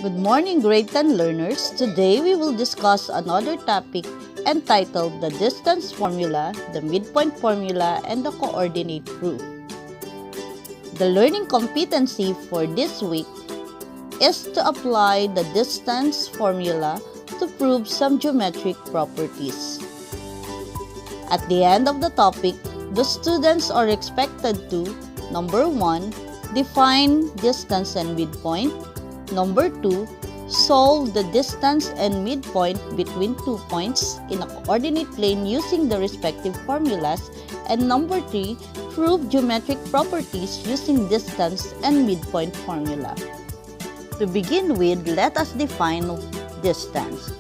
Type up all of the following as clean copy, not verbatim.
Good morning, grade 10 learners. Today we will discuss another topic entitled the distance formula, the midpoint formula, and the coordinate proof. The learning competency for this week is to apply the distance formula to prove some geometric properties. At the end of the topic, the students are expected to, number 1, define distance and midpoint. Number 2, solve the distance and midpoint between 2 points in a coordinate plane using the respective formulas. And number 3, prove geometric properties using distance and midpoint formula. To begin with, let us define distance.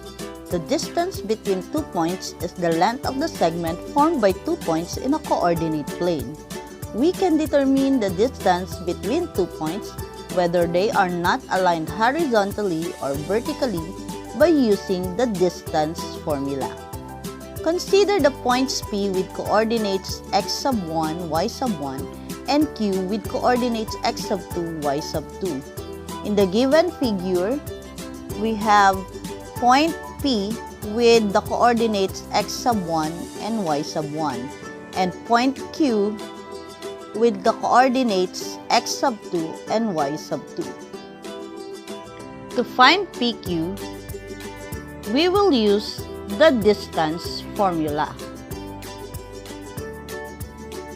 The distance between 2 points is the length of the segment formed by 2 points in a coordinate plane. We can determine the distance between 2 points whether they are not aligned horizontally or vertically by using the distance formula. Consider the points P with coordinates x sub 1, y sub 1, and Q with coordinates x sub 2, y sub 2. In the given figure, we have point P with the coordinates x sub 1 and y sub 1, and point Q with the coordinates x sub 2 and y sub 2. To find PQ, we will use the distance formula.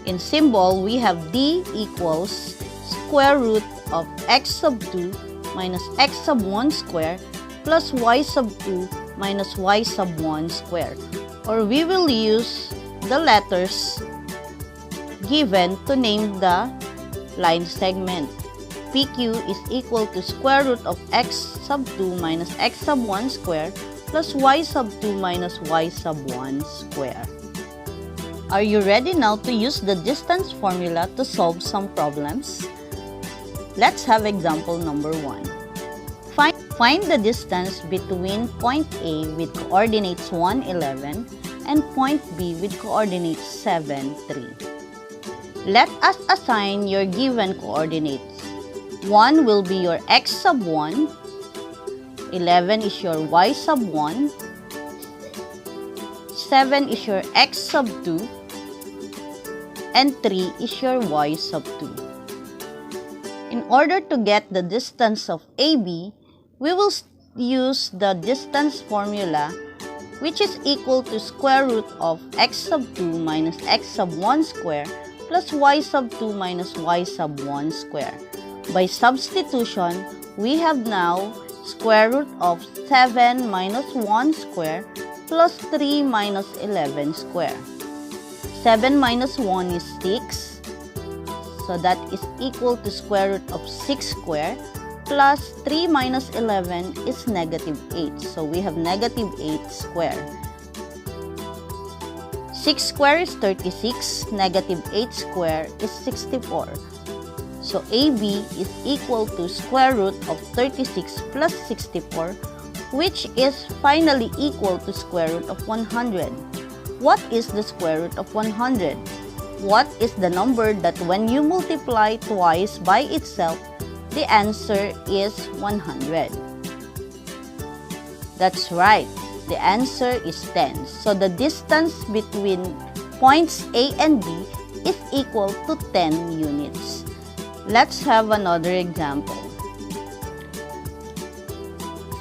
In symbol, we have D equals square root of x sub 2 minus x sub 1 square plus y sub 2 minus y sub 1 square. Or we will use the letters given to name the line segment. PQ is equal to square root of x sub 2 minus x sub 1 square plus y sub 2 minus y sub 1 square. Are you ready now to use the distance formula to solve some problems? Let's have example number 1. Find the distance between point A with coordinates 1, 11 and point B with coordinates 7, 3. Let us assign your given coordinates. 1 will be your x sub 1, 11 is your y sub 1, 7 is your x sub 2, and 3 is your y sub 2. In order to get the distance of AB, we will use the distance formula, which is equal to square root of x sub 2 minus x sub 1 square plus y sub 2 minus y sub 1 square. By substitution, we have now square root of 7 minus 1 square plus 3 minus 11 square. 7 minus 1 is 6, so that is equal to square root of 6 square plus 3 minus 11 is negative 8, so we have negative 8 square. 6 square is 36, negative 8 square is 64. So AB is equal to square root of 36 plus 64, which is finally equal to square root of 100. What is the square root of 100? What is the number that when you multiply twice by itself, the answer is 100? That's right. The answer is 10. So the distance between points A and B is equal to 10 units. Let's have another example.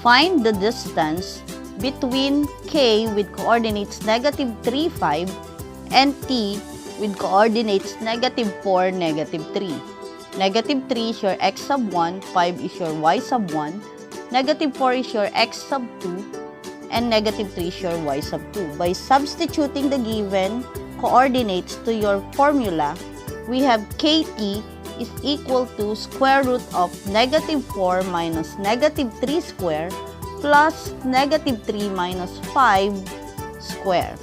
Find the distance between K with coordinates negative 3, 5 and T with coordinates negative 4, negative 3. Negative 3 is your x sub 1, 5 is your y sub 1, negative 4 is your x sub 2, and negative 3 is your y sub 2. By substituting the given coordinates to your formula, we have KT is equal to square root of negative 4 minus negative 3 square plus negative 3 minus 5 square.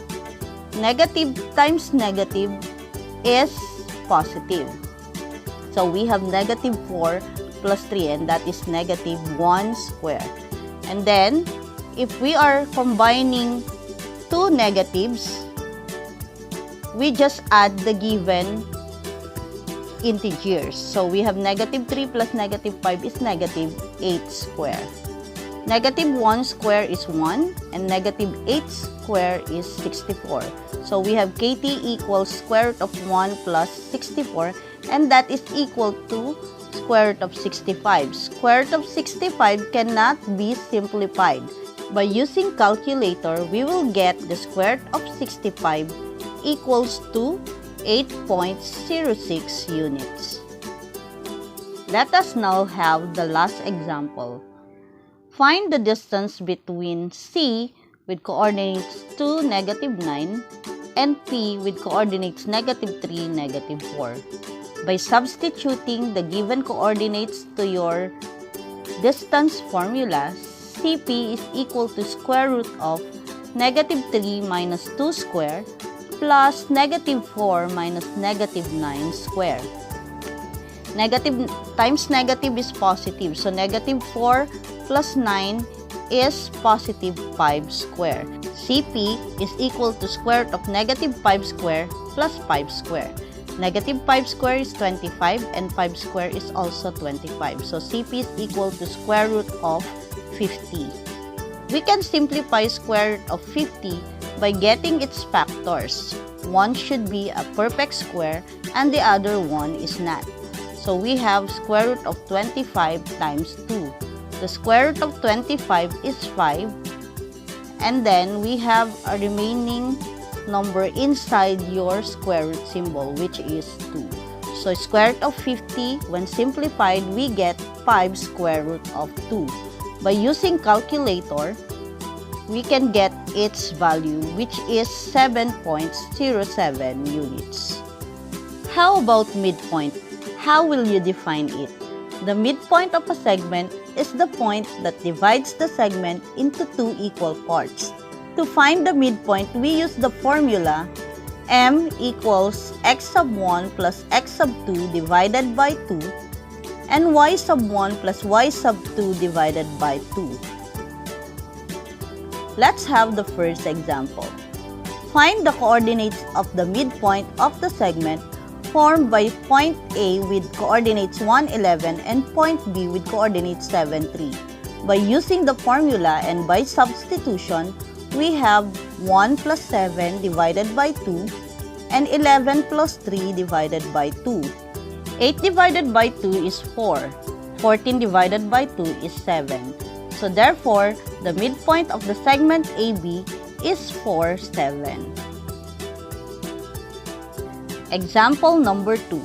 Negative times negative is positive. So we have negative 4 plus 3, and that is negative 1 square. And then, if we are combining two negatives, we just add the given integers. So we have negative 3 plus negative 5 is negative 8 square. Negative 1 square is 1 and negative 8 square is 64. So we have KT equals square root of 1 plus 64 and that is equal to square root of 65. Square root of 65 cannot be simplified. By using calculator, we will get the square root of 65 equals to 8.06 units. Let us now have the last example. Find the distance between C with coordinates 2, negative 9 and P with coordinates negative 3, negative 4. By substituting the given coordinates to your distance formula, CP is equal to square root of negative 3 minus 2 square plus negative 4 minus negative 9 square. Negative times negative is positive, so negative 4 plus 9 is positive 5 square. CP is equal to square root of negative 5 square plus 5 square. Negative 5 square is 25 and 5 square is also 25. So CP is equal to square root of 50. We can simplify square root of 50 by getting its factors. One should be a perfect square and the other one is not. So we have square root of 25 times 2. The square root of 25 is 5. And then we have a remaining number inside your square root symbol, which is 2. So square root of 50, when simplified, we get 5 square root of 2. By using calculator, we can get its value, which is 7.07 units. How about midpoint? How will you define it? The midpoint of a segment is the point that divides the segment into two equal parts. To find the midpoint, we use the formula m equals x sub 1 plus x sub 2 divided by 2 and y sub 1 plus y sub 2 divided by 2. Let's have the first example. Find the coordinates of the midpoint of the segment formed by point A with coordinates 1, 11 and point B with coordinates 7, 3. By using the formula and by substitution, we have 1 plus 7 divided by 2 and 11 plus 3 divided by 2. 8 divided by 2 is 4. 14 divided by 2 is 7. So therefore, the midpoint of the segment AB is 4, 7. Example number 2.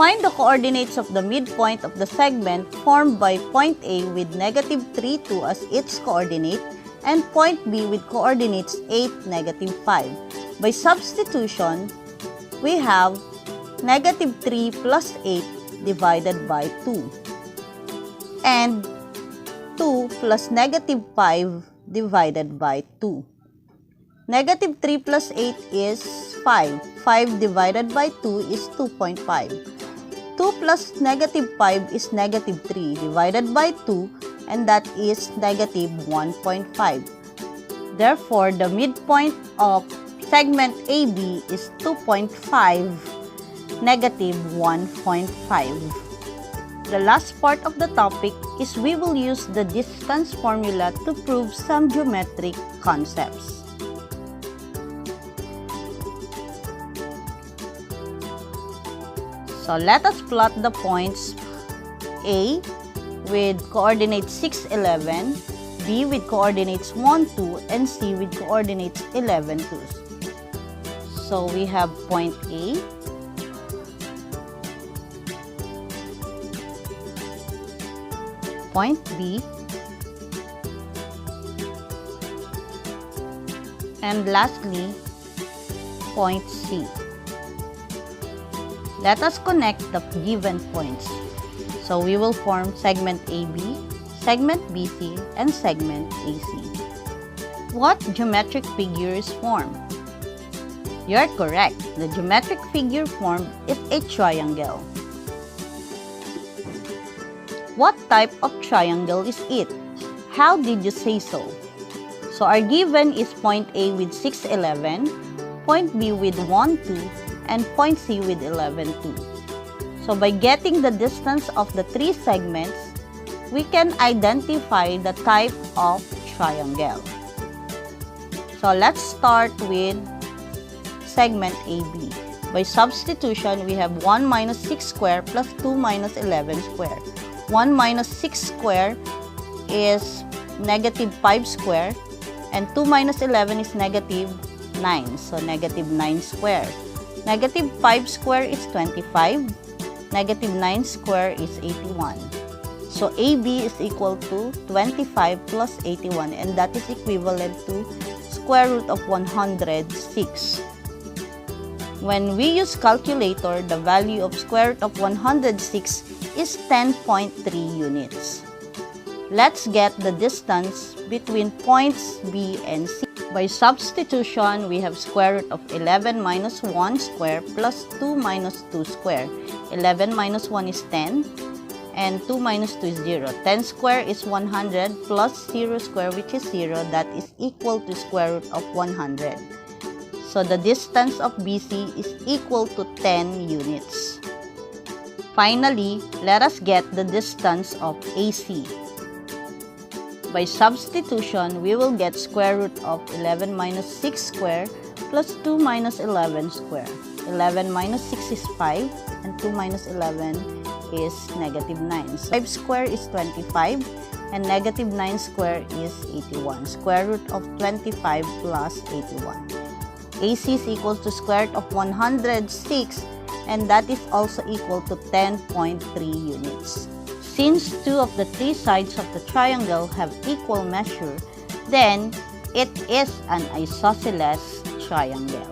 Find the coordinates of the midpoint of the segment formed by point A with negative 3, 2 as its coordinate and point B with coordinates 8, negative 5. By substitution, we have negative 3 plus 8 divided by 2 and 2 plus negative 5 divided by 2. Negative 3 plus 8 is 5. 5 divided by 2 is 2.5. 2 plus negative 5 is negative 3 divided by 2 and that is negative 1.5. Therefore, the midpoint of segment AB is 2.5, negative 1.5. The last part of the topic is we will use the distance formula to prove some geometric concepts. So let us plot the points A with coordinates 6, 11, B with coordinates 1, 2, and C with coordinates 11, 2. So we have point A, point B, and lastly, point C. Let us connect the given points. So we will form segment AB, segment BC, and segment AC. What geometric figure is formed? You are correct. The geometric figure formed is a triangle. What type of triangle is it? How did you say so? So our given is point A with 6, 11, point B with 1, 2, and point C with 11, 2. So by getting the distance of the three segments, we can identify the type of triangle. So let's start with segment AB. By substitution, we have 1 minus 6 square plus 2 minus 11 square. 1 minus 6 square is negative 5 square, and 2 minus 11 is negative 9. So negative 9 square. Negative 5 square is 25. Negative 9 square is 81. So AB is equal to 25 plus 81, and that is equivalent to square root of 106. When we use calculator, the value of square root of 106 is 10.3 units. Let's get the distance between points B and C. By substitution, we have square root of 11 minus 1 square plus 2 minus 2 square. 11 minus 1 is 10, and 2 minus 2 is 0. 10 square is 100 plus 0 square, which is 0. That is equal to square root of 100. So the distance of BC is equal to 10 units. Finally, let us get the distance of AC. By substitution, we will get square root of 11 minus 6 square plus 2 minus 11 square. 11 minus 6 is 5, and 2 minus 11 is negative 9. So 5 square is 25, and negative 9 square is 81. Square root of 25 plus 81. AC is equal to square root of 106, and that is also equal to 10.3 units. Since two of the three sides of the triangle have equal measure, then it is an isosceles triangle.